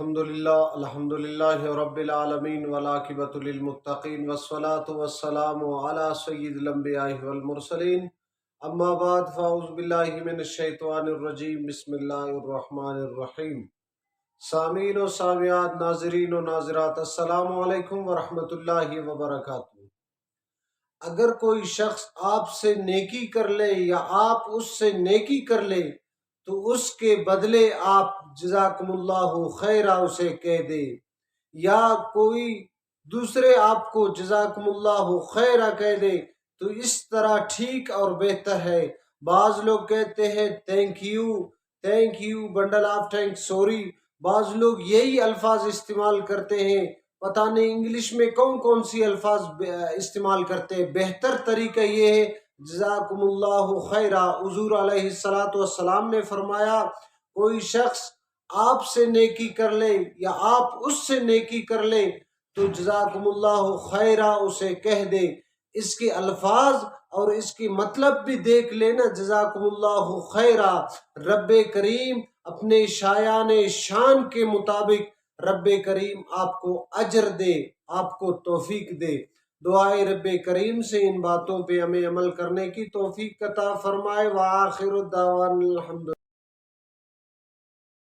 الحمدللہ رب العالمین والعاقبۃ للمتقین والصلاة والسلام علی سید الانبیاء والمرسلین اما بعد فاعوذ باللہ من الشیطان الرجیم بسم اللہ الرحمن الرحیم۔ سامعین و سامعات، ناظرین و ناظرات، السلام علیکم ورحمۃ اللہ وبرکاتہ۔ اگر کوئی شخص آپ سے نیکی کر لے یا آپ اس سے نیکی کر لے تو اس کے بدلے آپ جزاکم اللہ خیرہ اسے کہہ دے، یا کوئی دوسرے آپ کو جزاکم اللہ خیرہ کہہ دے تو اس طرح ٹھیک اور بہتر ہے۔ بعض لوگ کہتے ہیں thank you bundle of thank, sorry. بعض لوگ یہی الفاظ استعمال کرتے ہیں، پتہ نہیں انگلش میں کون سی الفاظ استعمال کرتے ہیں۔ بہتر طریقہ یہ ہے جزاکم اللہ خیرہ۔ حضور علیہ السلام نے فرمایا کوئی شخص آپ سے نیکی کر لے یا آپ اس سے نیکی کر لے تو جزاکم اللہ خیرہ اسے کہہ دے۔ اس کے الفاظ اور اس کی مطلب بھی دیکھ لینا، جزاکم اللہ خیرہ۔ رب کریم اپنے شایان شان کے مطابق رب کریم آپ کو اجر دے، آپ کو توفیق دے۔ دعائے رب کریم سے ان باتوں پہ ہمیں عمل کرنے کی توفیق عطا فرمائے۔ وآخر الدعوانا الحمد